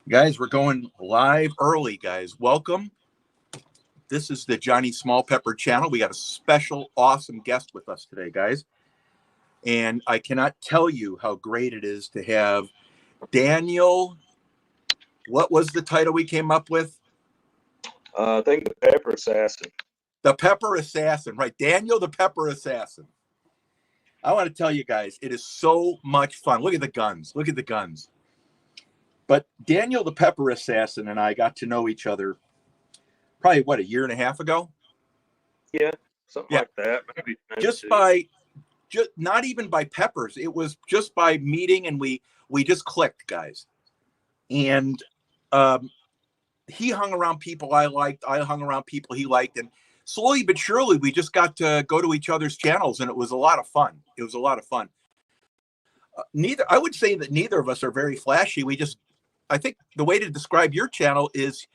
Guys, we're going live early, guys. Welcome. This is the Johnny Small Pepper channel. We got a special, awesome guest with us today, guys. And I cannot tell you how great it is to have Daniel. What was the title we came up with? I think the Pepper Assassin. The Pepper Assassin, right? Daniel the Pepper Assassin. I want to tell you guys, it is so much fun. Look at the guns. Look at the guns. But Daniel the Pepper Assassin and I got to know each other probably, what, a year and a half ago? Yeah, something like that. Maybe just two. by just not even by peppers. It was just by meeting, and we just clicked, guys. And he hung around people I liked. I hung around people he liked, and slowly but surely we just got to go to each other's channels, and it was a lot of fun. It was a lot of fun. I would say that neither of us are very flashy. I think the way to describe your channel is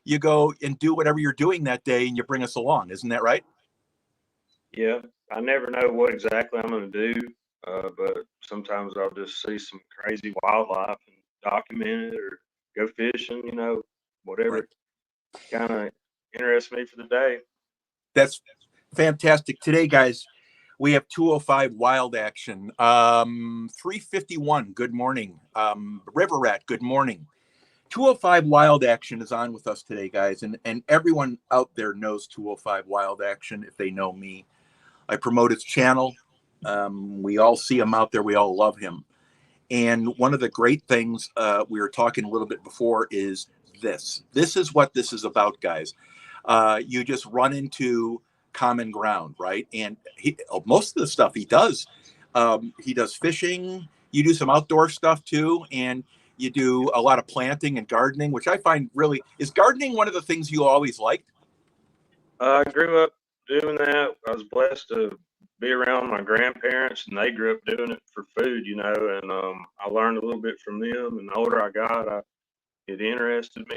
you go and do whatever you're doing that day and you bring us along. Isn't that right? Yeah, I never know what exactly I'm going to do, but sometimes I'll just see some crazy wildlife and document it, or go fishing. Whatever Right. kind of interests me for the day. That's fantastic. Today, guys, we have 205 Wild Action. 351, good morning. River Rat, good morning. 205 Wild Action is on with us today, guys. And everyone out there knows 205 Wild Action if they know me. I promote his channel. We all see him out there. We all love him. And one of the great things we were talking a little bit before is this. This is what this is about, guys. You just run into common ground, right? And most of the stuff he does fishing. You do some outdoor stuff too, and you do a lot of planting and gardening, which I find really is gardening one of the things you always liked. I grew up doing that. I was blessed to be around my grandparents, and they grew up doing it for food, and I learned a little bit from them. And the older I got, it interested me,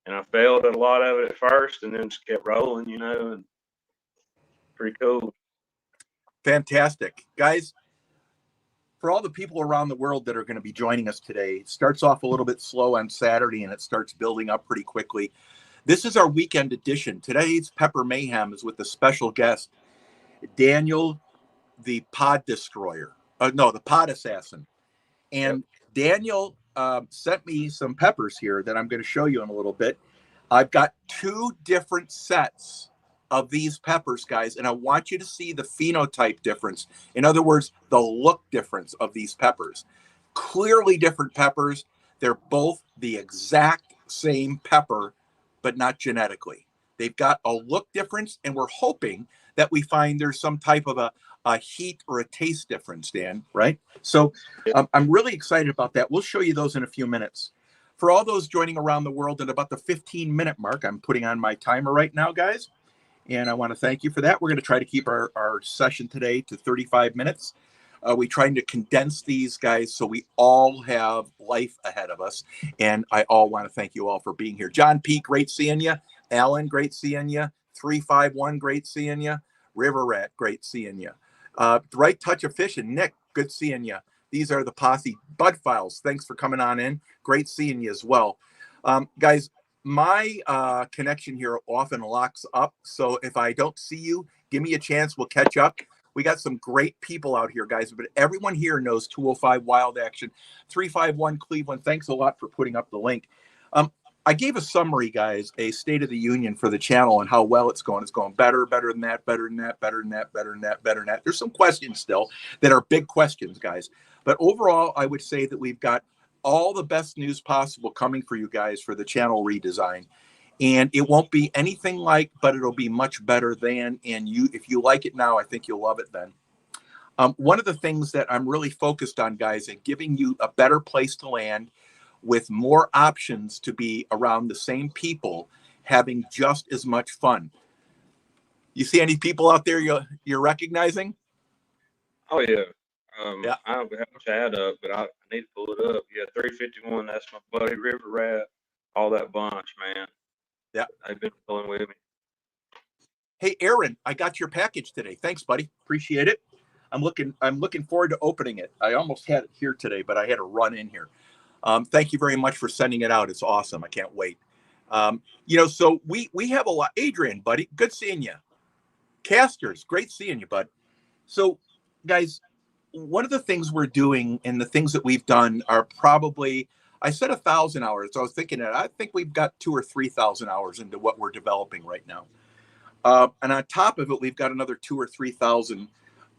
and I failed at a lot of it at first, and then just kept rolling, and pretty cool. Fantastic, guys. For all the people around the world that are going to be joining us today, it starts off a little bit slow on Saturday and it starts building up pretty quickly. This is our weekend edition. Today's Pepper Mayhem is with a special guest, Daniel the Pod Destroyer. The Pod Assassin. And Daniel sent me some peppers here that I'm going to show you in a little bit. I've got two different sets of these peppers, guys, and I want you to see the phenotype difference. In other words, the look difference of these peppers. Clearly different peppers. They're both the exact same pepper, but not genetically. They've got a look difference, and we're hoping that we find there's some type of a heat or a taste difference, Dan, right? So I'm really excited about that. We'll show you those in a few minutes. For all those joining around the world at about the 15-minute mark, I'm putting on my timer right now, guys. And I want to thank you for that. We're going to try to keep our session today to 35 minutes. We're trying to condense these, guys, so we all have life ahead of us. And I all want to thank you all for being here. John P., great seeing you. Alan, great seeing you. 351, great seeing you. River Rat, great seeing you. Right Touch of Fishing, Nick, good seeing you. These are the posse. Bud Files, thanks for coming on in. Great seeing you as well. Guys, my connection here often locks up. So if I don't see you, give me a chance. We'll catch up. We got some great people out here, guys, but everyone here knows 205 Wild Action. 351 Cleveland, thanks a lot for putting up the link. I gave a summary, guys, a State of the Union for the channel and how well it's going. It's going better than that, better than that, better than that, better than that, better than that. There's some questions still that are big questions, guys. But overall, I would say that we've got all the best news possible coming for you guys for the channel redesign. And it won't be anything like, but it'll be much better than. And if you like it now, I think you'll love it then. One of the things that I'm really focused on, guys, is giving you a better place to land with more options to be around the same people, having just as much fun. You see any people out there you're recognizing? Oh, yeah. Yeah. I don't have Chad up, but I need to pull it up. Yeah, 351, that's my buddy River Rat, all that bunch, man. Yeah. They've been pulling with me. Hey, Aaron, I got your package today. Thanks, buddy. Appreciate it. I'm looking forward to opening it. I almost had it here today, but I had to run in here. Thank you very much for sending it out. It's awesome. I can't wait. So we have a lot. Adrian, buddy, good seeing you. Casters, great seeing you, bud. So, guys, one of the things we're doing and the things that we've done are probably, I said 1,000 hours. So I was thinking that I think we've got 2,000 or 3,000 hours into what we're developing right now. And on top of it, we've got another 2,000 or 3,000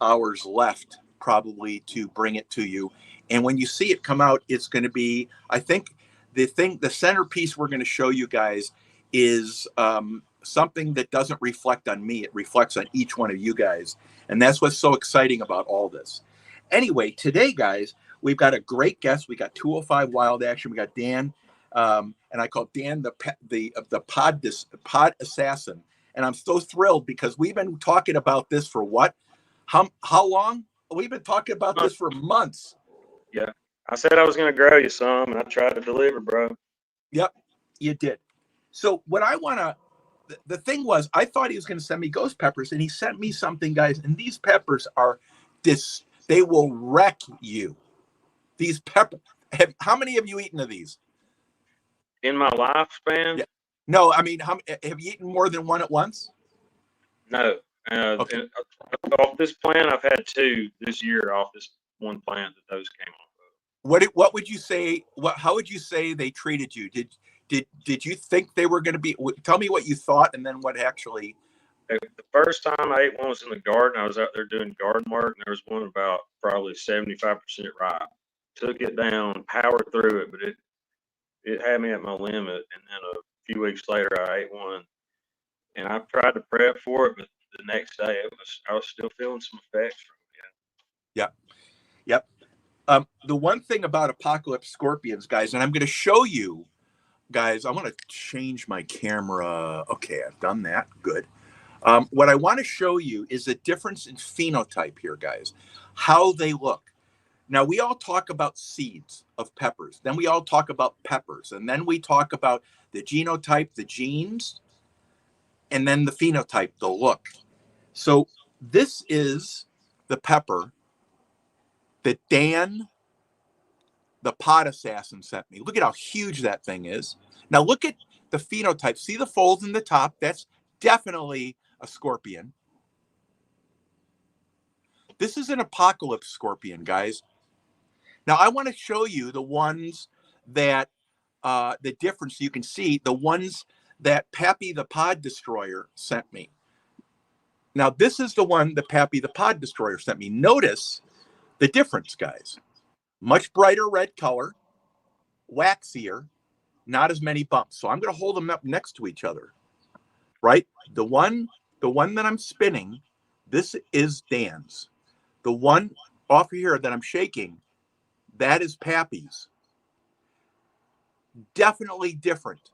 hours left probably to bring it to you. And when you see it come out, it's going to be, I think the centerpiece we're going to show you guys is something that doesn't reflect on me. It reflects on each one of you guys. And that's what's so exciting about all this. Anyway, today, guys, we've got a great guest. We got 205 Wild Action. We got Dan, and I call Dan the pod assassin. And I'm so thrilled because we've been talking about this for what? How long? We've been talking about this for months. Yeah. I said I was going to grow you some, and I tried to deliver, bro. Yep, you did. So what I want to, the thing was, I thought he was going to send me ghost peppers, and he sent me something, guys. And these peppers are they will wreck you. These peppers. How many have you eaten of these? In my lifespan? Yeah. No, I mean, have you eaten more than one at once? No. Okay. Off this plant, I've had 2 this year off this one plant that those came off of. What would you say? How would you say they treated you? Did you think they were going to be? Tell me what you thought, and then what actually. The first time I ate one was in the garden. I was out there doing garden work, and there was one about probably 75% ripe. Took it down, powered through it, but it had me at my limit. And then a few weeks later, I ate one, and I tried to prep for it, but the next day I was still feeling some effects from it. Yep. The one thing about Apocalypse Scorpions, guys, and I'm going to show you, guys. I want to change my camera. Okay, I've done that. Good. What I want to show you is the difference in phenotype here, guys. How they look. Now, we all talk about seeds of peppers. Then we all talk about peppers. And then we talk about the genotype, the genes, and then the phenotype, the look. So this is the pepper that Dan, the pod assassin, sent me. Look at how huge that thing is. Now look at the phenotype. See the folds in the top? That's definitely a scorpion. This is an Apocalypse Scorpion, guys. Now I want to show you the ones that, the difference you can see, the ones that Pappy the Pod Destroyer sent me. Now this is the one that Pappy the Pod Destroyer sent me. Notice the difference, guys. Much brighter red color, waxier, not as many bumps. So I'm going to hold them up next to each other, right? The one that I'm spinning, this is Dan's. The one off here that I'm shaking, that is Pappy's. Definitely different.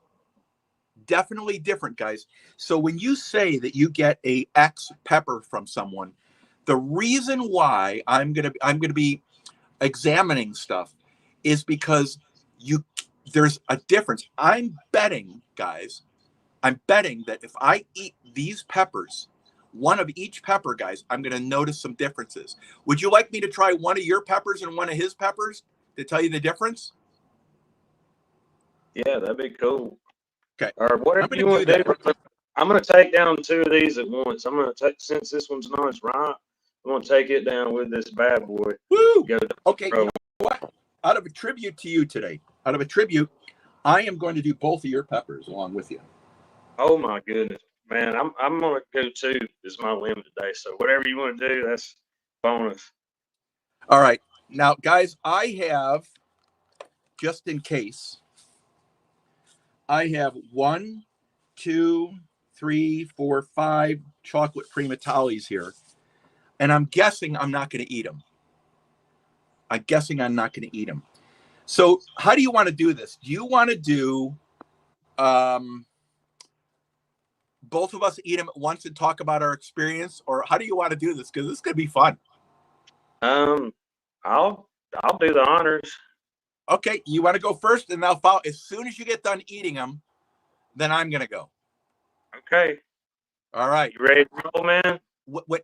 Definitely different, guys. So when you say that you get a X pepper from someone, the reason why I'm gonna be examining stuff is because there's a difference. I'm betting, guys. I'm betting that if I eat these peppers, one of each pepper, guys, I'm going to notice some differences. Would you like me to try one of your peppers and one of his peppers to tell you the difference? Yeah, that'd be cool. Okay. Or whatever you want to do. I'm going to take down 2 of these at once. I'm going to take, since this one's not as ripe, I'm going to take it down with this bad boy. Woo! Okay, you know what? Out of a tribute to you today, I am going to do both of your peppers along with you. Oh my goodness, man! I'm going to go 2 is my limit today. So whatever you want to do, that's bonus. All right, now guys, I have, just in case, I have 1, 2, 3, 4, 5 chocolate primatalis here. And I'm guessing I'm not going to eat them. So how do you want to do this? Do you want to do both of us eat them at once and talk about our experience? Or how do you want to do this? Because this is going to be fun. I'll do the honors. Okay, you want to go first, and I'll follow. As soon as you get done eating them, then I'm going to go. Okay. All right. You ready to roll, man?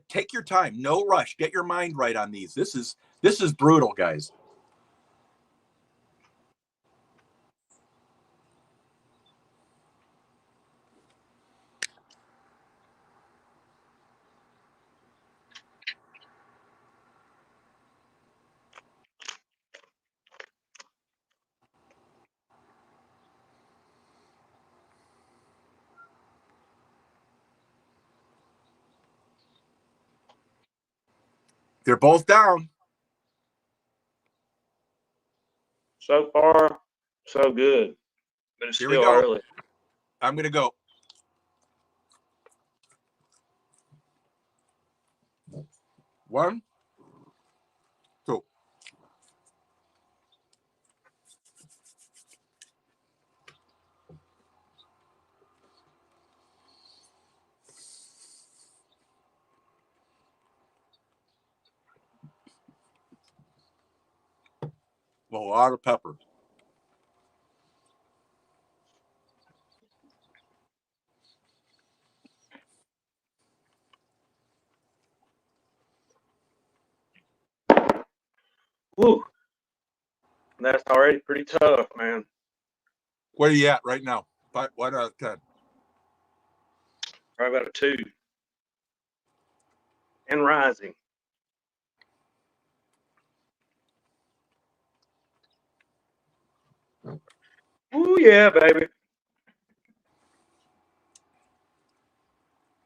Take your time. No rush. Get your mind right on these. This is brutal, guys. They're both down. So far, so good. But it's Here we still go. early. I'm going to go. One, two. A lot of pepper. Woo. That's already pretty tough, man. Where are you at right now? 1 out of 10. Probably about a 2. And rising. Ooh, yeah, baby.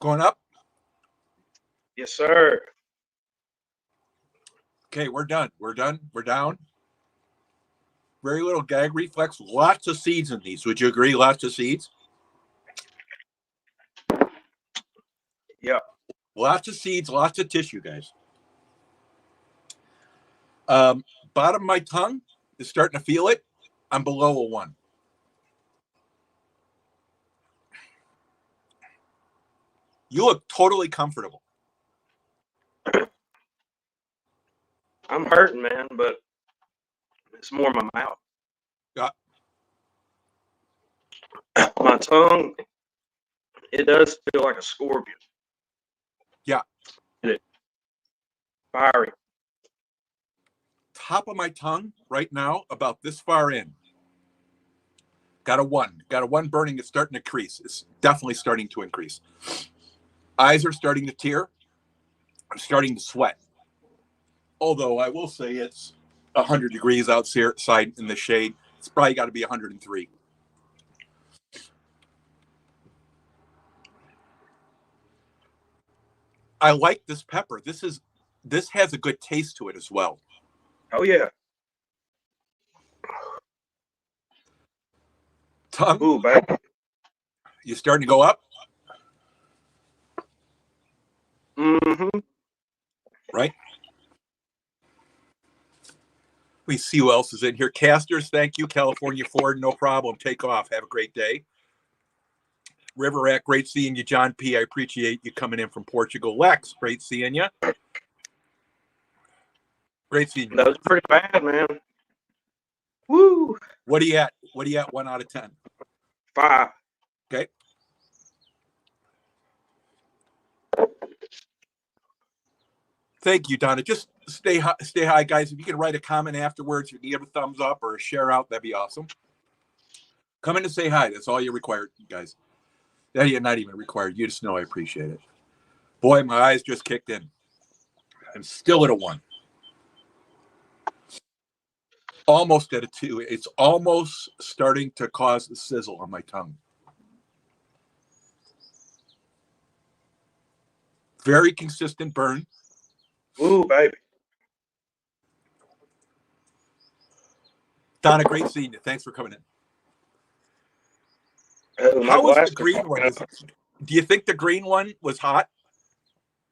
Going up? Yes, sir. Okay, we're done. We're done. We're down. Very little gag reflex. Lots of seeds in these. Would you agree? Lots of seeds? Yeah. Lots of seeds, lots of tissue, guys. Bottom of my tongue is starting to feel it. I'm below a 1. You look totally comfortable. I'm hurting, man, but it's more my mouth. Yeah. My tongue, it does feel like a scorpion. Yeah. Fiery. Top of my tongue right now, about this far in. Got a 1. Got a 1 burning. It's starting to increase. It's definitely starting to increase. Eyes are starting to tear. I'm starting to sweat. Although I will say it's 100 degrees outside in the shade. It's probably got to be 103. I like this pepper. This has a good taste to it as well. Oh, yeah. Tongue. Ooh, baby. You starting to go up? Mm-hmm. Right? We see who else is in here. Casters, thank you. California Ford, no problem. Take off. Have a great day. River Rat, great seeing you. John P., I appreciate you coming in from Portugal. Lex, great seeing you. Great seeing you. That was pretty bad, man. Woo. What are you at? What are you at? 1 out of 10. 5. Okay. Thank you, Donna. Just stay high, guys. If you can write a comment afterwards, you can give a thumbs up or a share out, that'd be awesome. Come in to say hi. That's all you're required, guys. That you're not even required. You just know I appreciate it. Boy, my eyes just kicked in. I'm still at a 1. Almost at a 2. It's almost starting to cause a sizzle on my tongue. Very consistent burn. Ooh, baby. Donna, great seeing you. Thanks for coming in. Oh, How was the green one? Do you think the green one was hot?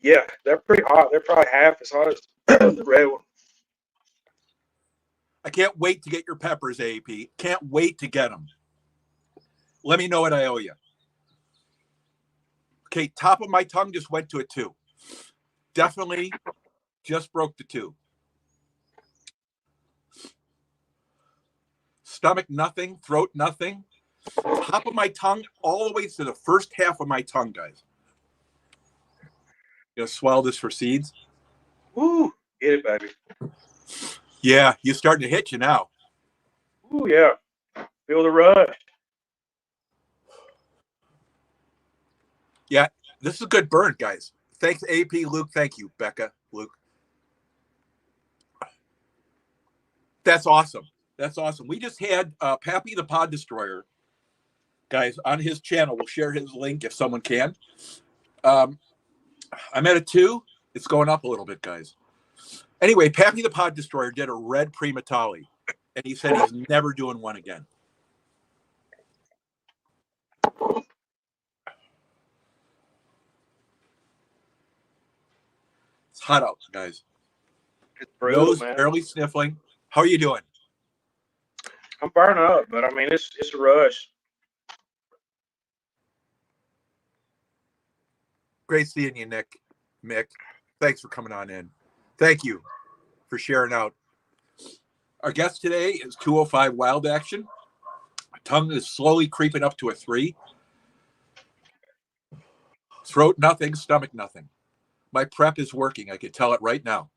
Yeah, they're pretty hot. They're probably half as hot as the red one. I can't wait to get your peppers, AP. Can't wait to get them. Let me know what I owe you. Okay, top of my tongue just went to a 2. Definitely just broke the 2. Stomach, nothing. Throat, nothing. Top of my tongue, all the way to the first half of my tongue, guys. You know, swallow this for seeds. Ooh, get it, baby. Yeah, you're starting to hit you now. Ooh, yeah. Feel the rush. Yeah, this is a good burn, guys. Thanks, AP, Luke. Thank you, Becca, Luke. That's awesome. That's awesome. We just had Pappy the Pod Destroyer, guys, on his channel. We'll share his link if someone can. I'm at a 2. It's going up a little bit, guys. Anyway, Pappy the Pod Destroyer did a red Primatali, and he said he's never doing one again. It's hot out, guys. It's brutal, Nose man. barely sniffling. How are you doing? I'm burning up, but I mean, it's a rush. Great seeing you, Mick. Thanks for coming on in. Thank you for sharing out. Our guest today is 205 Wild Action. Tongue is slowly creeping up to a 3. Throat nothing, stomach nothing. My prep is working. I can tell it right now.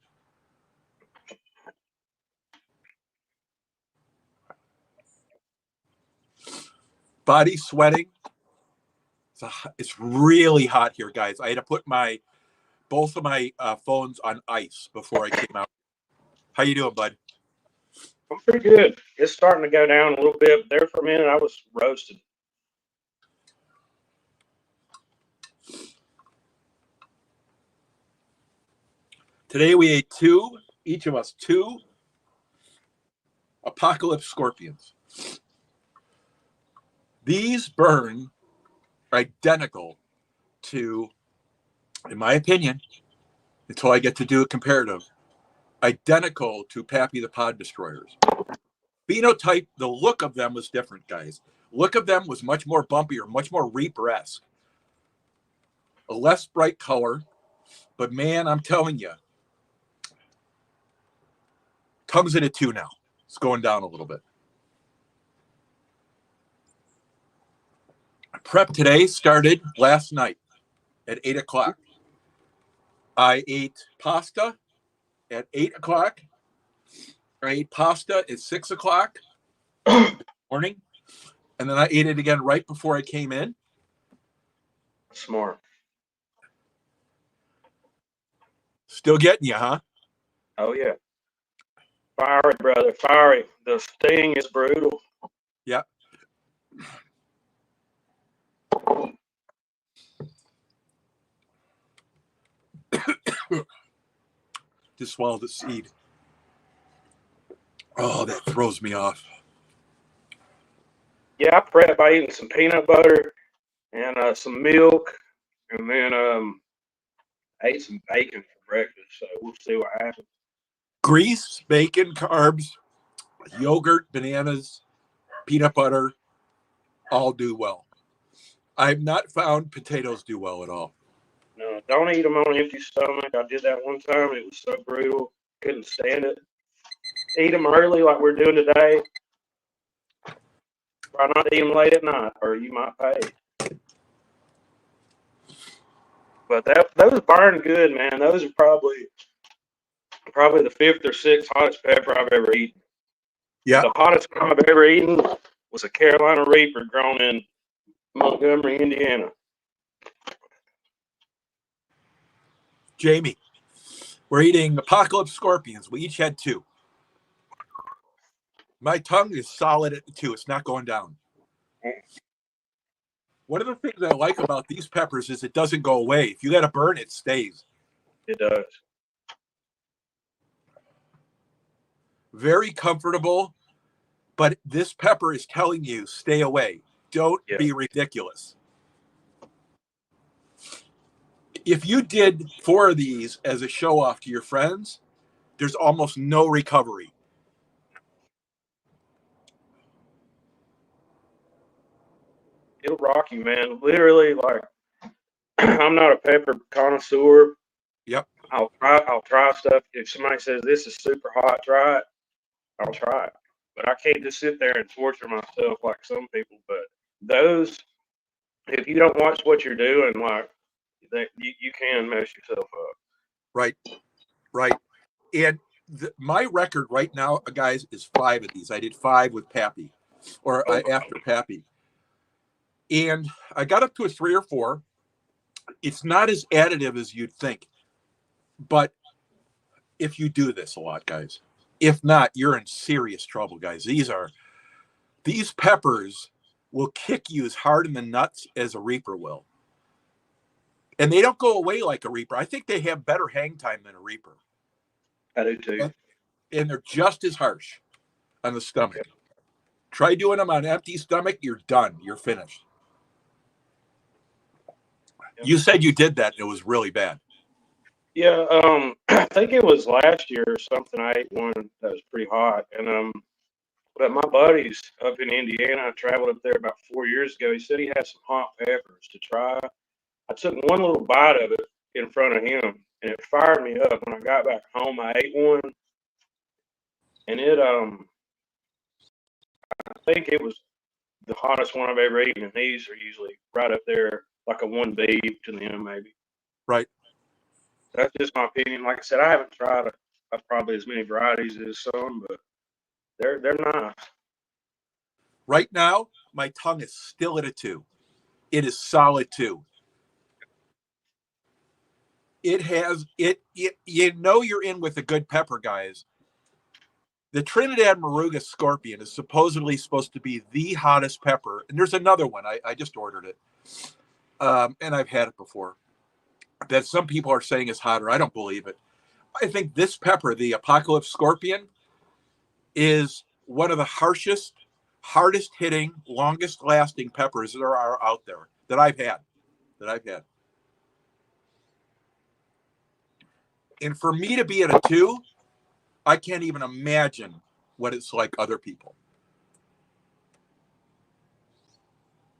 Body sweating. It's really hot here, guys. I had to put both of my phones on ice before I came out. How you doing, bud? I'm pretty good. It's starting to go down a little bit. There for a minute, I was roasted. Today we ate each of us two Apocalypse Scorpions. These burn identical to, in my opinion, until I get to do a comparative, identical to Pappy the Pod Destroyers. Phenotype, the look of them was different, guys. Look of them was much more bumpier, much more Reaper-esque. A less bright color, but man, I'm telling you, Tongue's at a 2 now. It's going down a little bit. Prep today started last night at 8 o'clock. I ate pasta at 8 o'clock. I ate pasta at 6 o'clock morning. And then I ate it again right before I came in. Smart. Still getting you, huh? Oh, yeah. Fiery, brother. Fiery. The sting is brutal. Yeah. Just swallowed the seed. Oh, that throws me off. Yeah, I prep by eating some peanut butter and some milk, and then ate some bacon for breakfast. So we'll see what happens. Grease, bacon, carbs, yogurt, bananas, peanut butter, all do well. I've not found potatoes do well at all. No, don't eat them on an empty stomach. I did that one time. It was so brutal. Couldn't stand it. Eat them early like we're doing today. Try not to eat them late at night, or you might pay. But those burn good, man. Those are probably the 5th or 6th hottest pepper I've ever eaten. Yeah. The hottest one I've ever eaten was a Carolina Reaper grown in Montgomery, Indiana. Jamie, we're eating Apocalypse Scorpions. We each had 2. My tongue is solid at 2. It's not going down. One of the things I like about these peppers is it doesn't go away. If you let it burn, it stays. It does. Very comfortable, but this pepper is telling you, stay away. Don't be ridiculous. If you did 4 of these as a show off to your friends, there's almost no recovery. It'll rock you, man. Literally, like, I'm not a pepper connoisseur. Yep. I'll try stuff. If somebody says this is super hot, try it. I'll try it. But I can't just sit there and torture myself like some people. But those, if you don't watch what you're doing, like, you can mess yourself up. Right. And my record right now, guys, is 5 of these. I did 5 with Pappy, after Pappy. And I got up to a 3 or 4. It's not as additive as you'd think. But if you do this a lot, guys, if not, you're in serious trouble, guys. These peppers will kick you as hard in the nuts as a Reaper will. And they don't go away like a Reaper. I think they have better hang time than a Reaper. I do too. And they're just as harsh on the stomach. Try doing them on empty stomach. You're done. You're finished. You said you did that. And it was really bad. Yeah, I think it was last year or something. I ate one that was pretty hot, and but my buddies up in Indiana, I traveled up there about 4 years ago. He said he had some hot peppers to try. I took one little bite of it in front of him, and it fired me up. When I got back home, I ate one, and I think it was the hottest one I've ever eaten. And these are usually right up there, like a 1B to them, maybe. Right. That's just my opinion. Like I said, I haven't tried probably as many varieties as some, but they're nice. Right now, my tongue is still at a 2. It is solid 2. It has it. You know you're in with a good pepper, guys. The Trinidad Moruga Scorpion is supposedly supposed to be the hottest pepper, and there's another one. I just ordered it, and I've had it before. That some people are saying is hotter. I don't believe it. I think this pepper, the Apocalypse Scorpion, is one of the harshest, hardest hitting, longest lasting peppers there are out there that I've had. And for me to be at a 2, I can't even imagine what it's like other people.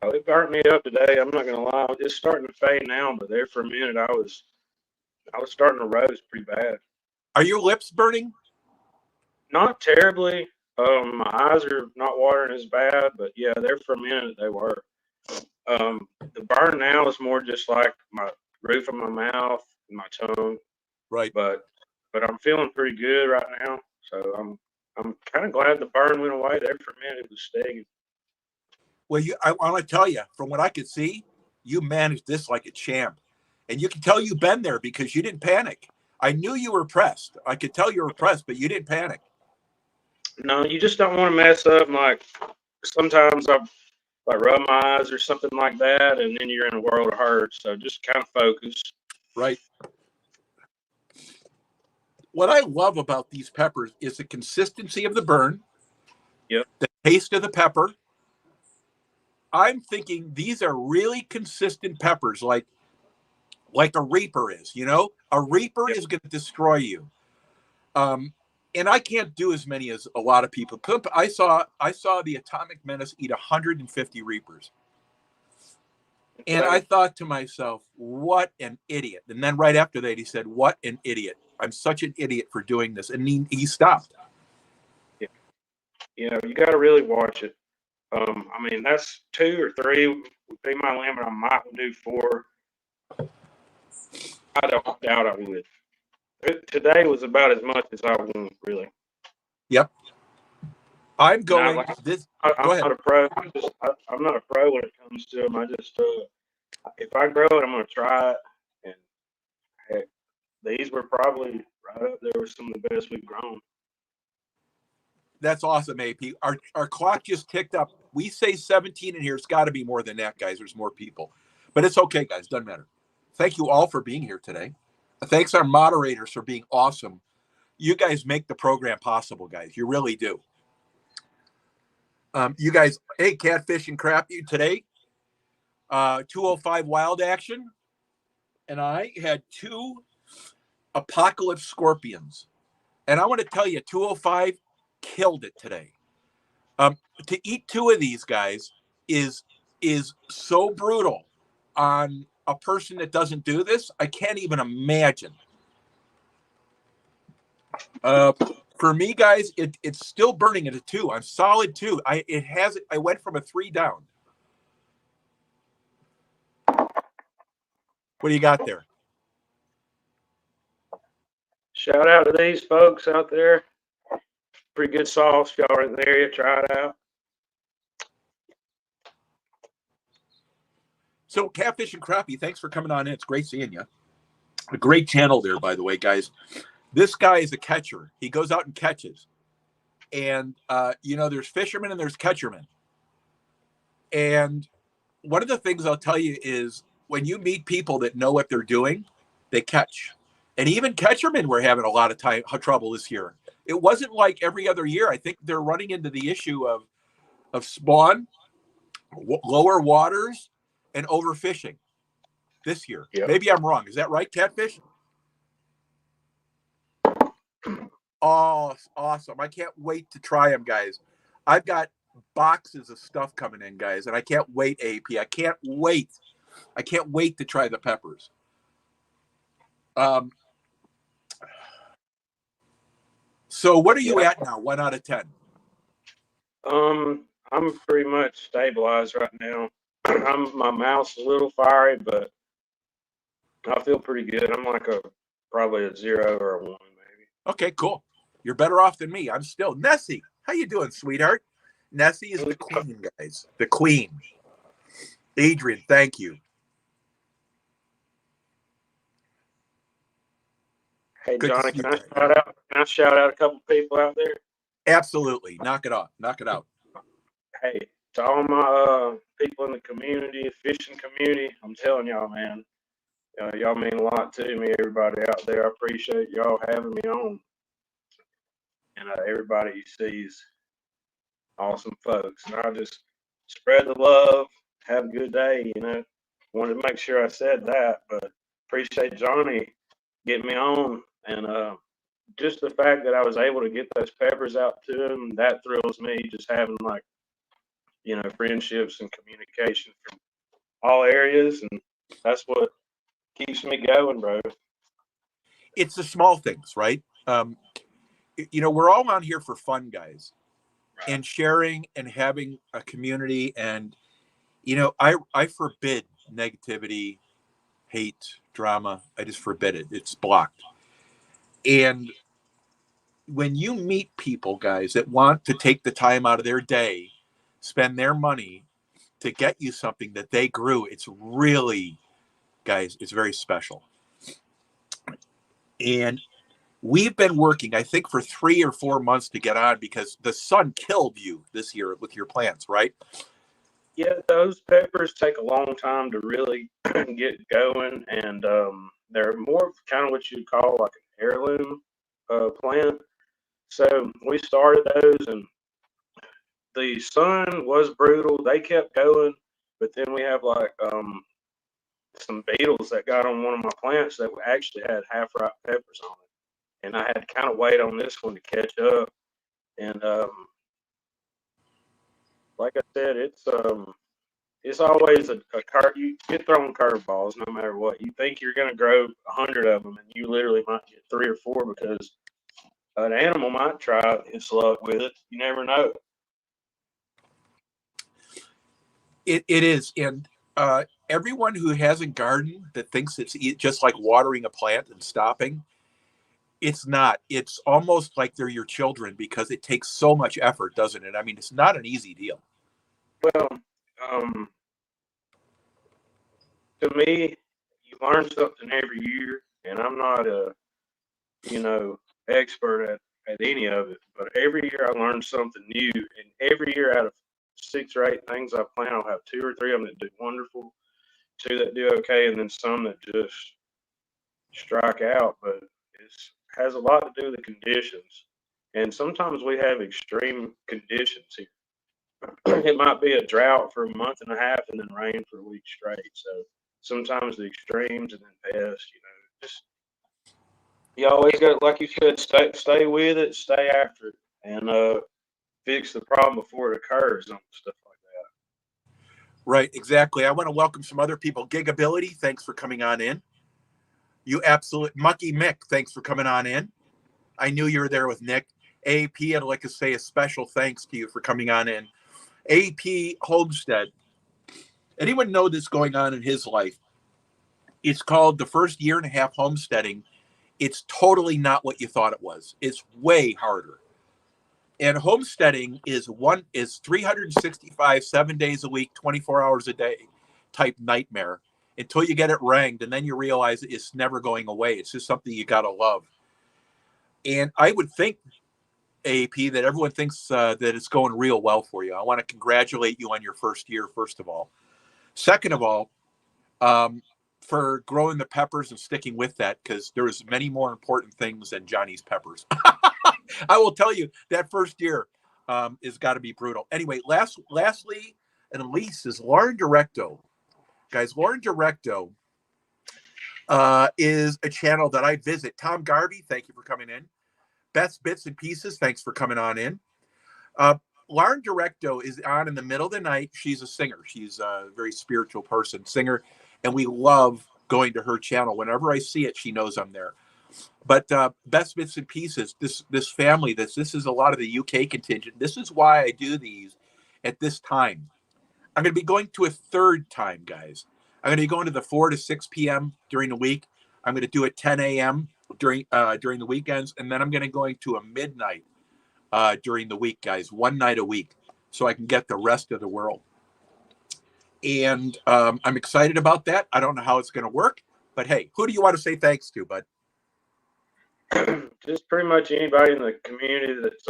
Oh, it burnt me up today. I'm not gonna lie. It's starting to fade now, but there for a minute I was starting to roast pretty bad. Are your lips burning? Not terribly. My eyes are not watering as bad, but yeah, there for a minute they were. The burn now is more just like my roof of my mouth and my tongue. Right. But I'm feeling pretty good right now. So I'm kind of glad the burn went away. There for a minute it was stinging. Well, I want to tell you, from what I could see, you managed this like a champ. And you can tell you've been there because you didn't panic. I knew you were pressed. I could tell you were pressed, but you didn't panic. No, you just don't want to mess up. Like sometimes I rub my eyes or something like that, and then you're in a world of hurt. So just kind of focus. Right. What I love about these peppers is the consistency of the burn. Yep. The taste of the pepper. I'm thinking these are really consistent peppers, like a Reaper is. You know, a Reaper is going to destroy you. And I can't do as many as a lot of people. I saw the Atomic Menace eat 150 Reapers. And I thought to myself, what an idiot. And then right after that, he said, what an idiot. I'm such an idiot for doing this. And he stopped. Yeah. You know, you got to really watch it. I mean, that's 2 or 3 would be my limit. I might do 4. I don't doubt I would. Today was about as much as I want, really. Yep. I'm going. I'm go ahead. not a pro. I'm not a pro when it comes to them. I just, if I grow it, I'm going to try it. And heck, these were probably right up there with some of the best we've grown. That's awesome, AP. Our clock just ticked up. We say 17 in here. It's got to be more than that, guys. There's more people. But it's okay, guys. Doesn't matter. Thank you all for being here today. Thanks our moderators for being awesome. You guys make the program possible, guys. You really do. You guys, hey, Catfish and Crap You today. 205 Wild Action. And I had 2 Apocalypse Scorpions. And I want to tell you, 205 killed it today. To eat 2 of these guys is so brutal on a person that doesn't do this. I can't even imagine. For me, guys, it's still burning at a 2. I'm solid 2. I went from a 3 down. What do you got there? Shout out to these folks out there. Pretty good sauce. Y'all are in the area, try it out. So, Catfish and Crappie, thanks for coming on in. It's great seeing you. A great channel there, by the way, guys. This guy is a catcher. He goes out and catches. And, there's fishermen and there's catchermen. And one of the things I'll tell you is when you meet people that know what they're doing, they catch. And even Ketcherman were having a lot of trouble this year. It wasn't like every other year. I think they're running into the issue of spawn, lower waters, and overfishing this year. Yep. Maybe I'm wrong. Is that right, Catfish? Oh, awesome. I can't wait to try them, guys. I've got boxes of stuff coming in, guys, and I can't wait, AP. I can't wait. I can't wait to try the peppers. So what are you at now? 1 out of 10? I'm pretty much stabilized right now. My mouth's a little fiery, but I feel pretty good. I'm like probably a 0 or a 1, maybe. Okay, cool. You're better off than me. I'm still Nessie. How you doing, sweetheart? Nessie is the queen, guys. The queen. Adrian, thank you. Hey, good Johnny, can I shout out a couple people out there? Absolutely. Knock it off. Knock it out. Hey, to all my people in the community, fishing community, I'm telling y'all, man, y'all mean a lot to me, everybody out there. I appreciate y'all having me on. And everybody you see is awesome folks. And I just spread the love. Have a good day, Wanted to make sure I said that, but appreciate Johnny getting me on. And just the fact that I was able to get those peppers out to him, that thrills me. Just having friendships and communication from all areas, and that's what keeps me going, bro. It's the small things, right? We're all on here for fun, guys, right, and sharing and having a community. And I forbid negativity, hate, drama. I just forbid it. It's blocked. And when you meet people, guys, that want to take the time out of their day, spend their money to get you something that they grew, it's really, guys, it's very special. And we've been working, I think, for 3 or 4 months to get on because the sun killed you this year with your plants, right? Yeah, those peppers take a long time to really get going, and they're more of kind of what you'd call like an heirloom plant. So we started those, and the sun was brutal. They kept going, but then we have like some beetles that got on one of my plants that actually had half-ripe peppers on it, and I had to kind of wait on this one to catch up. And like I said, it's always a you get thrown curveballs no matter what. You think you're going to grow 100 of them, and you literally might get 3 or 4 because an animal might try its luck with it. You never know. It is. And everyone who hasn't gardened that thinks it's just like watering a plant and stopping, it's not. It's almost like they're your children because it takes so much effort, doesn't it? I mean, it's not an easy deal. Well, to me, you learn something every year, and I'm not a, expert at any of it, but every year I learn something new, and every year out of 6 or 8 things I plant, I'll have 2 or 3 of them that do wonderful, 2 that do okay, and then some that just strike out. But it has a lot to do with the conditions, and sometimes we have extreme conditions here. It might be a drought for a month and a half and then rain for a week straight. So sometimes the extremes and then pests, just you always got, like you said, stay with it, stay after it, and fix the problem before it occurs and stuff like that. Right, exactly. I want to welcome some other people. Gigability, thanks for coming on in. You absolute Mucky Mick, thanks for coming on in. I knew you were there with Nick. AP, I'd like to say a special thanks to you for coming on in. AP Homestead. Anyone know this going on in his life? It's called the first year and a half homesteading. It's totally not what you thought it was. It's way harder. And homesteading is 365, 7 days a week, 24 hours a day type nightmare until you get it ranged. And then you realize it's never going away. It's just something you got to love. And I would think, AP, that everyone thinks that it's going real well for you. I want to congratulate you on your first year, first of all. Second of all, for growing the peppers and sticking with that, because there was many more important things than Johnny's peppers. I will tell you that first year is got to be brutal. Anyway, lastly and least is Lauren Directo. Guys, Lauren Directo is a channel that I visit. Tom Garvey, thank you for coming in. Best Bits and Pieces, thanks for coming on in. Lauren Directo is on in the middle of the night. She's a singer. She's a very spiritual person, singer, and we love going to her channel. Whenever I see it, she knows I'm there. But Best Bits and Pieces, this family, this is a lot of the UK contingent. This is why I do these at this time. I'm going to be going to a third time, guys. I'm going to be going to the 4 to 6 p.m. during the week. I'm going to do it 10 a.m. during the weekends, and then I'm going to go to a midnight during the week, guys. One night a week, so I can get the rest of the world. And I'm excited about that. I don't know how it's going to work, but hey, who do you want to say thanks to, bud? Just pretty much anybody in the community that's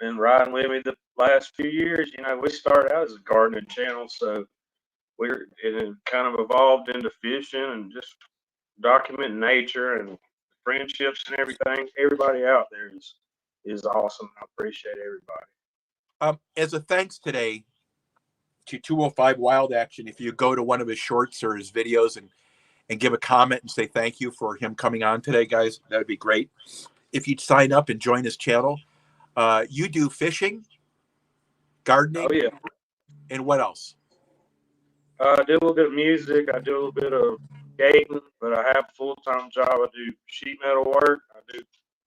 been riding with me the last few years. You know, we started out as a gardening channel, so it kind of evolved into fishing and just documenting nature and friendships and everything. Everybody out there is awesome. I appreciate everybody. As a thanks today to 205 Wild Action, if you go to one of his shorts or his videos and give a comment and say thank you for him coming on today, guys, that would be great. If you'd sign up and join his channel, you do fishing, gardening, Oh, yeah. And what else? I do a little bit of music. I do a little bit of skating, but I have a full-time job. I do sheet metal work. I do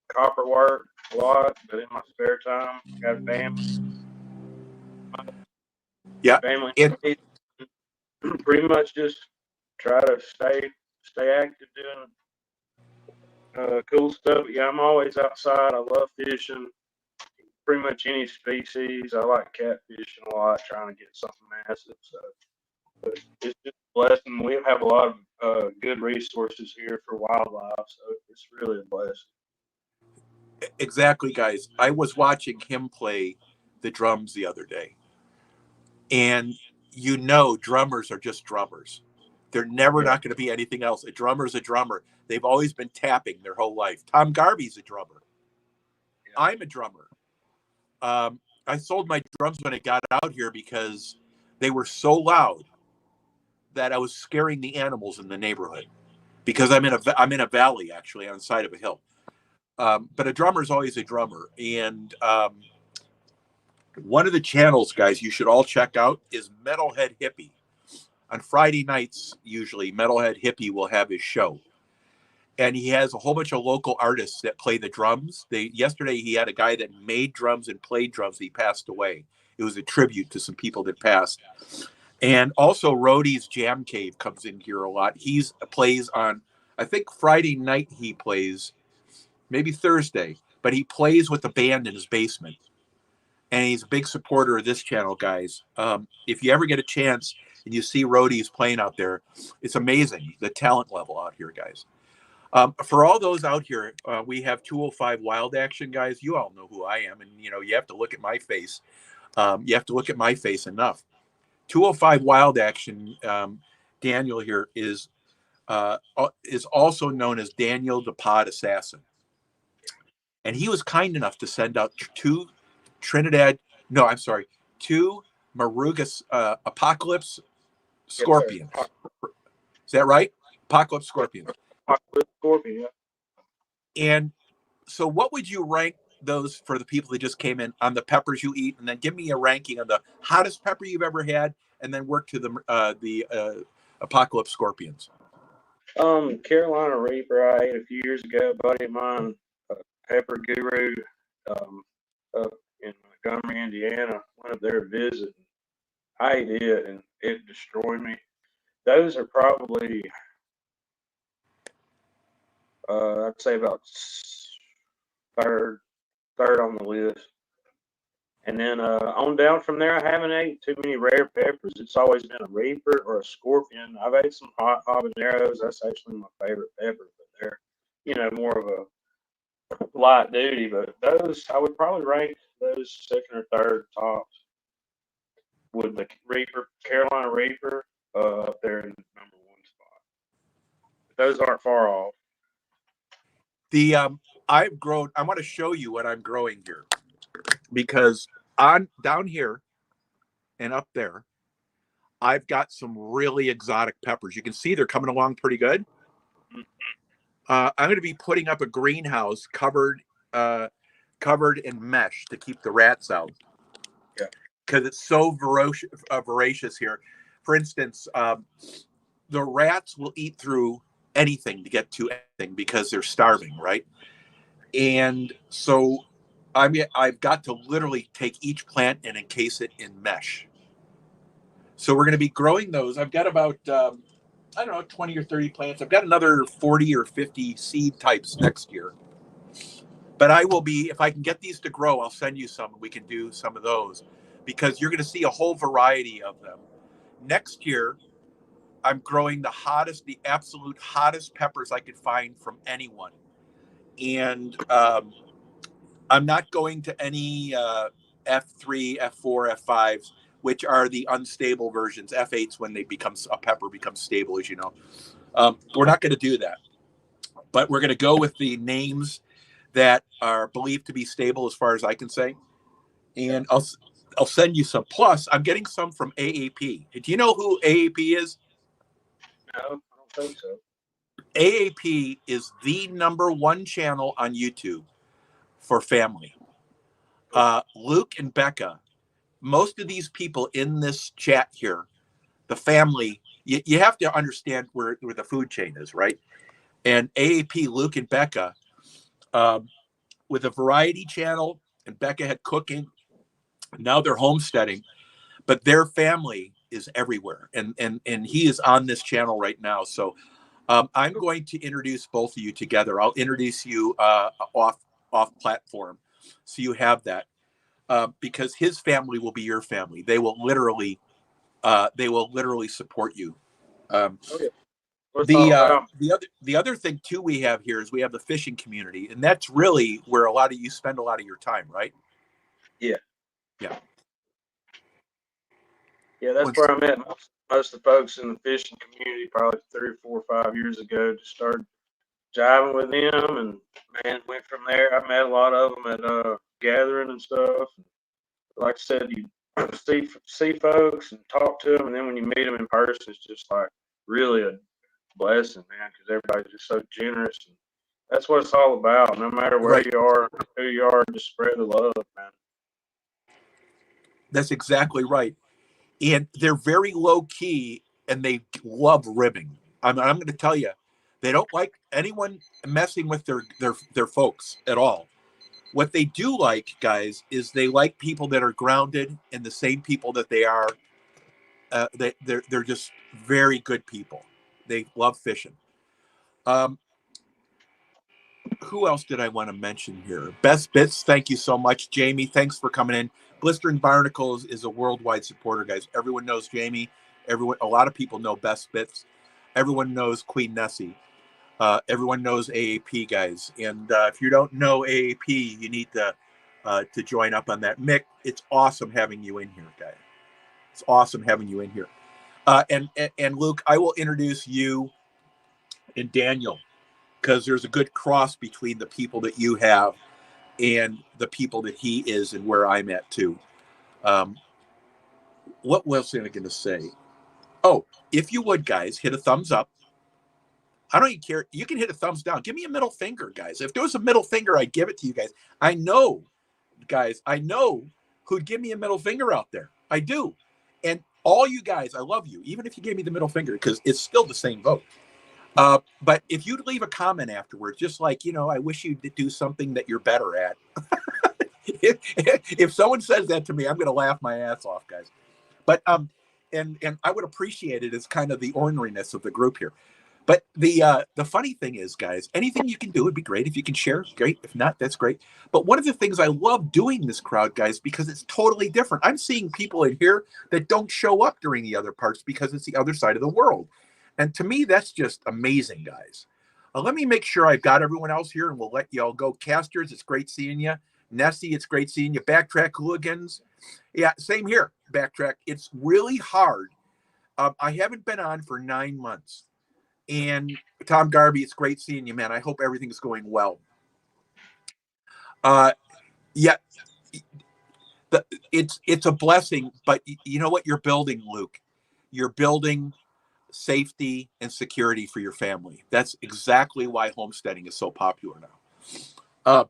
copper work a lot, but in my spare time, I got a family. Yeah. Family. Pretty much just try to stay active doing cool stuff. Yeah, I'm always outside. I love fishing. Pretty much any species. I like catfishing a lot, trying to get something massive. So but it's just a blessing. We have a lot of good resources here for wildlife, so it's really a blessing. Exactly, guys. I was watching him play the drums the other day. And you know, drummers are just drummers. They're never not going to be anything else. A drummer's a drummer. They've always been tapping their whole life. Tom Garvey's a drummer. I'm a drummer. I sold my drums when I got out here because they were so loud that I was scaring the animals in the neighborhood. Because I'm in a valley, actually, on the side of a hill. But a drummer is always a drummer. And one of the channels, guys, you should all check out is Metalhead Hippie. On Friday nights, usually, Metalhead Hippie will have his show. And he has a whole bunch of local artists that play the drums. Yesterday, he had a guy that made drums and played drums. He passed away. It was a tribute to some people that passed. And also, Rhodey's Jam Cave comes in here a lot. He plays on, I think, Friday night he plays, maybe Thursday. But he plays with the band in his basement. And he's a big supporter of this channel, guys. If you ever get a chance and you see Rhodey's playing out there, it's amazing, the talent level out here, guys. For all those out here, we have 205 Wild Action, guys. You all know who I am, and you have to look at my face. You have to look at my face enough. 205 Wild Action, Daniel here is also known as Daniel the Pod Assassin, and he was kind enough to send out two Moruga Apocalypse Scorpions. Yes, is that right? Apocalypse Scorpions. Apocalypse Scorpion, yeah. And so what would you rank those for the people that just came in on the peppers you eat? And then give me a ranking of the hottest pepper you've ever had, and then work to the Apocalypse Scorpions. Carolina Reaper I ate a few years ago. A buddy of mine, Pepper Guru, up in Montgomery, Indiana, went up there to visit. I ate it, and it destroyed me. Those are probably, I'd say about third on the list. And then on down from there, I haven't ate too many rare peppers. It's always been a Reaper or a Scorpion. I've ate some hot habaneros. That's actually my favorite pepper, but they're, more of a light duty. But those, I would probably rank those second or third tops with the Reaper, Carolina Reaper, up there in the number one spot. But those aren't far off. The I've grown. I want to show you what I'm growing here, because on down here and up there, I've got some really exotic peppers. You can see they're coming along pretty good. I'm going to be putting up a greenhouse covered in mesh to keep the rats out. Yeah. Because it's so voracious here. For instance, the rats will eat through anything to get to anything because they're starving, right? And so I've got to literally take each plant and encase it in mesh. So we're going to be growing those. I've got about, I don't know, 20 or 30 plants. I've got another 40 or 50 seed types next year. But I will be, if I can get these to grow, I'll send you some and we can do some of those, because you're going to see a whole variety of them. Next year, I'm growing the absolute hottest peppers I could find from anyone. And I'm not going to any F3, F4, F5s, which are the unstable versions. F8s when a pepper becomes stable, as you know. We're not going to do that. But we're going to go with the names that are believed to be stable, as far as I can say. And I'll send you some. Plus, I'm getting some from AAP. Do you know who AAP is? No, I don't think so. AAP is the #1 channel on YouTube for family. Luke and Becca, most of these people in this chat here, the family, you have to understand where the food chain is, right? And AAP, Luke and Becca, with a variety channel, and Becca had cooking. Now they're homesteading, but their family is everywhere, and he is on this channel right now. So I'm going to introduce both of you together. I'll introduce you off platform, so you have that, because his family will be your family. They will literally support you. Okay. The other thing too we have here is we have the fishing community, and that's really where you spend a lot of your time, right? Yeah. Yeah. Yeah, that's where I met most of the folks in the fishing community probably 3 or 4 or 5 years ago. Just started jiving with them, and man, went from there. I met a lot of them at gathering and stuff. Like I said, you see folks and talk to them, and then when you meet them in person, it's just like really a blessing, man, because everybody's just so generous. And that's what it's all about. No matter where Right. you are, who you are, just spread the love, man. That's exactly right. And they're very low key, and they love ribbing. I'm going to tell you, they don't like anyone messing with their folks at all. What they do like, guys, is they like people that are grounded and the same people that they are. They're just very good people. They love fishing. Who else did I want to mention here? Best Bits, thank you so much. Jamie, thanks for coming in. Blistering Barnacles is a worldwide supporter, guys. Everyone knows Jamie. A lot of people know Best Bits. Everyone knows Queen Nessie. Everyone knows AAP, guys. And if you don't know AAP, you need to join up on that. Mick, it's awesome having you in here, guys. It's awesome having you in here. And Luke, I will introduce you and Daniel, because there's a good cross between the people that you have and the people that he is and where I'm at too. What else am I going to say? Oh, if you would, guys, hit a thumbs up. I don't even care. You can hit a thumbs down. Give me a middle finger, guys. If there was a middle finger, I'd give it to you guys. I know, guys, who'd give me a middle finger out there. I do. And all you guys, I love you, even if you gave me the middle finger, because it's still the same vote. But if you'd leave a comment afterwards, just like, I wish you'd do something that you're better at. If someone says that to me, I'm going to laugh my ass off, guys. But and I would appreciate it as kind of the orneriness of the group here. But the funny thing is, guys, anything you can do would be great. If you can share, great. If not, that's great. But one of the things I love doing this crowd, guys, because it's totally different. I'm seeing people in here that don't show up during the other parts because it's the other side of the world. And to me, that's just amazing, guys. Let me make sure I've got everyone else here, and we'll let you all go. Casters, it's great seeing you. Nessie, it's great seeing you. Backtrack Hooligans. Yeah, same here. Backtrack. It's really hard I haven't been on for 9 months. And Tom Garvey, it's great seeing you, man. I hope everything's going well. Yeah, it's a blessing, but you know what you're building, Luke? You're building safety and security for your family. That's exactly why homesteading is so popular now.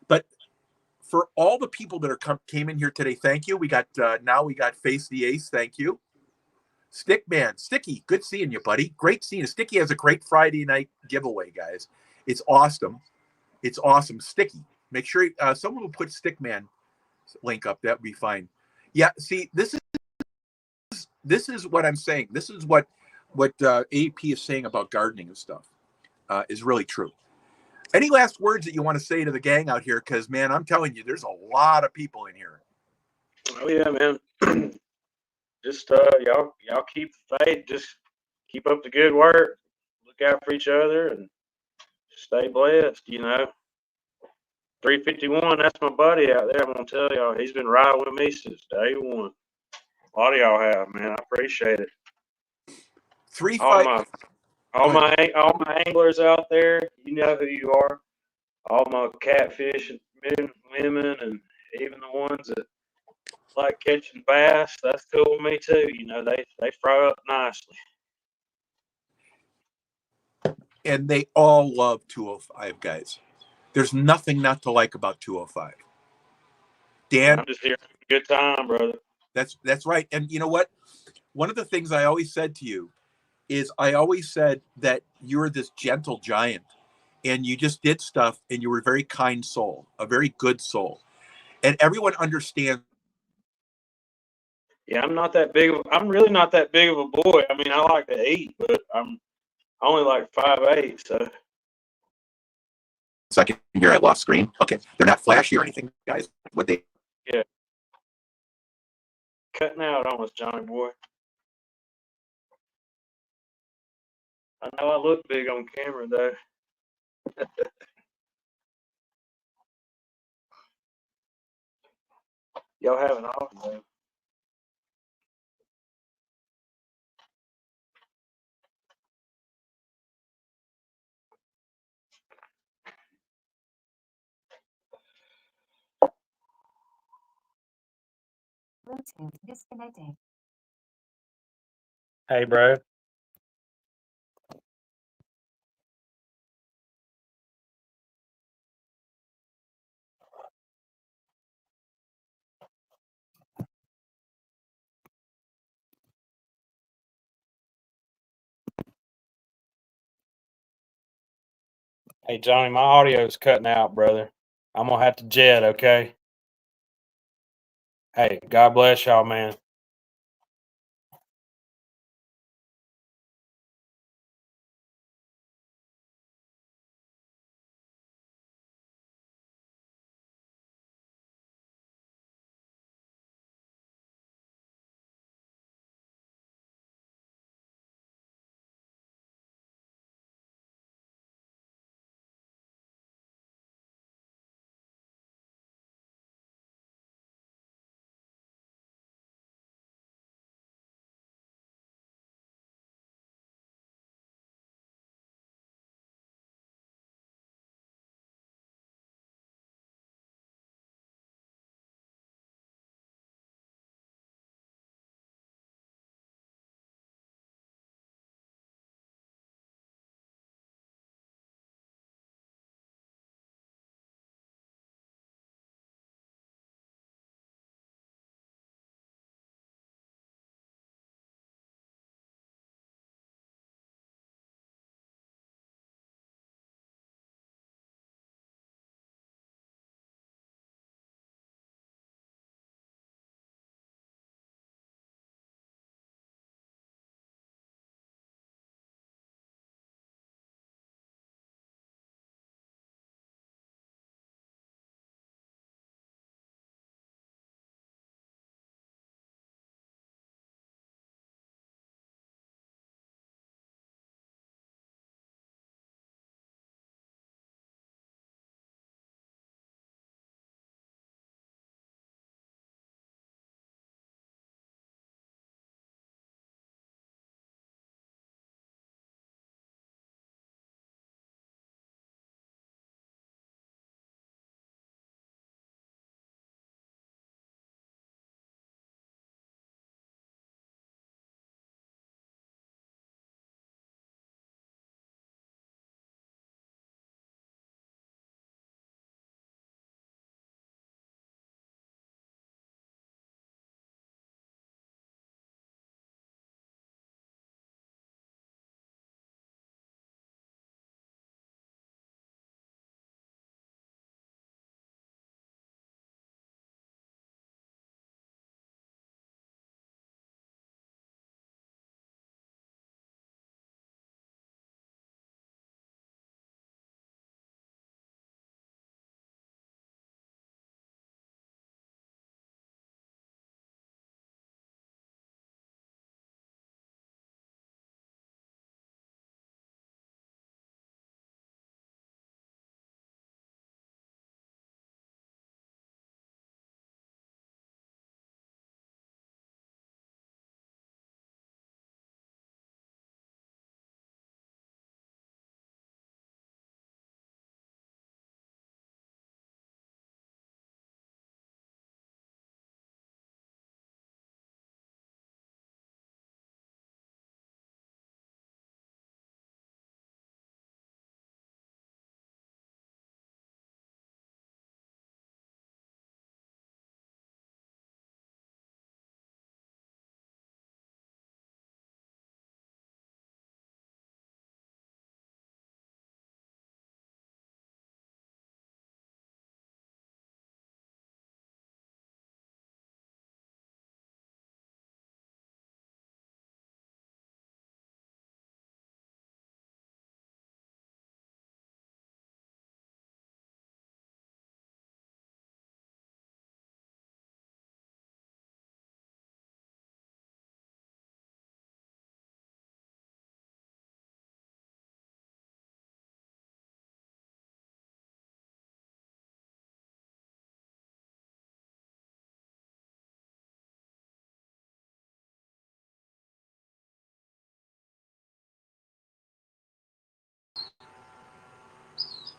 But for all the people that came in here today, thank you. We got now we got Face the Ace. Thank you. Stickman, Sticky, good seeing you, buddy. Great seeing you. Sticky has a great Friday night giveaway, guys. It's awesome. It's awesome. Sticky. Make sure someone will put Stickman link up. That'd be fine. Yeah. See, this is what I'm saying. This is what AP is saying about gardening and stuff is really true. Any last words that you want to say to the gang out here? Because man, I'm telling you, there's a lot of people in here. Oh yeah, man. Just y'all keep the faith. Just keep up the good work. Look out for each other and stay blessed. 351. That's my buddy out there. I'm gonna tell y'all, he's been riding with me since day one. A lot of y'all have, man. I appreciate it. 3-5. All my anglers out there, you know who you are. All my catfish men, women, and even the ones that like catching bass, that's cool with me too. They fry up nicely. And they all love 205, guys. There's nothing not to like about 205. Dan, I'm just here having a good time, brother. That's right. And you know what? One of the things I always said to you is I always said that you were this gentle giant and you just did stuff and you were a very kind soul, a very good soul. And everyone understands. Yeah, I'm really not that big of a boy. I mean, I like to eat, but I'm only like 5'8", so. Second here, I lost screen. Okay, they're not flashy or anything, guys. What they? Yeah. Cutting out on us, Johnny boy. I know I look big on camera though. Y'all have an awesome day. Bluetooth disconnected. Hey, bro. Hey, Johnny, my audio's cutting out, brother. I'm gonna have to jet, okay? Hey, God bless y'all, man.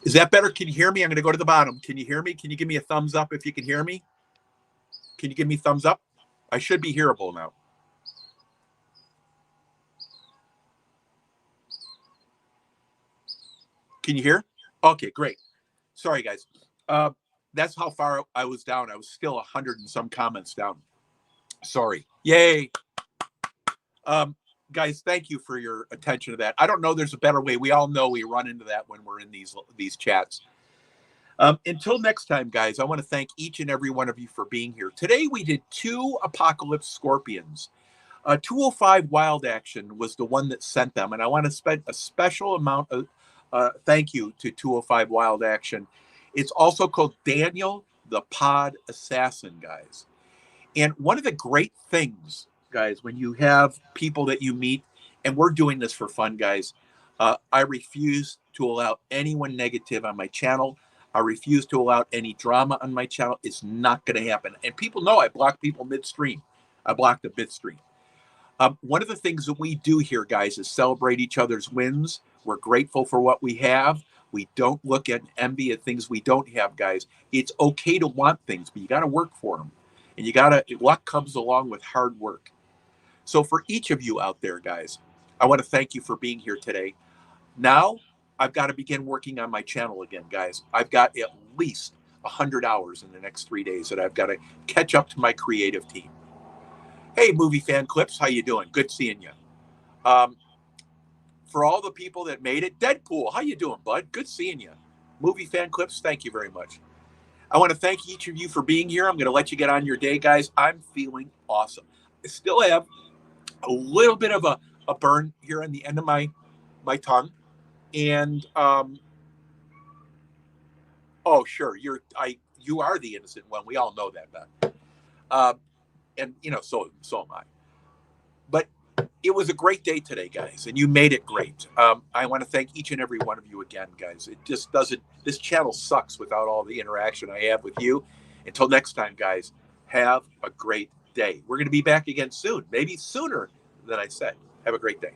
Is that better? Can you hear me? I'm going to go to the bottom. Can you hear me? Can you give me a thumbs up if you can hear me? Can you give me thumbs up? I should be hearable now. Can you hear? Okay, great. Sorry, guys. That's how far I was down. I was still 100 and some comments down. Sorry. Yay. Guys, thank you for your attention to that. I don't know there's a better way. We all know we run into that when we're in these chats. Until next time, guys, I want to thank each and every one of you for being here. Today we did 2 Apocalypse Scorpions. 205 Wild Action was the one that sent them, and I want to spend a special amount of thank you to 205 Wild Action. It's also called Daniel the Pod Assassin, guys. And one of the great things, guys, when you have people that you meet, and we're doing this for fun, guys, I refuse to allow anyone negative on my channel. I refuse to allow any drama on my channel. It's not going to happen. And people know I block people midstream. I block the midstream. One of the things that we do here, guys, is celebrate each other's wins. We're grateful for what we have. We don't look at envy at things we don't have, guys. It's okay to want things, but you got to work for them. And luck comes along with hard work. So for each of you out there, guys, I want to thank you for being here today. Now, I've got to begin working on my channel again, guys. I've got at least 100 hours in the next 3 days that I've got to catch up to my creative team. Hey, Movie Fan Clips, how you doing? Good seeing you. For all the people that made it, Deadpool, how you doing, bud? Good seeing you. Movie Fan Clips, thank you very much. I want to thank each of you for being here. I'm going to let you get on your day, guys. I'm feeling awesome. I still have a little bit of a burn here on the end of my tongue. And oh, sure, you are the innocent one. We all know that, Beth. And you know, so am I. But it was a great day today, guys, and you made it great. I want to thank each and every one of you again, guys. It just doesn't. This channel sucks without all the interaction I have with you. Until next time, guys, have a great day. We're going to be back again soon, maybe sooner than I said. Have a great day.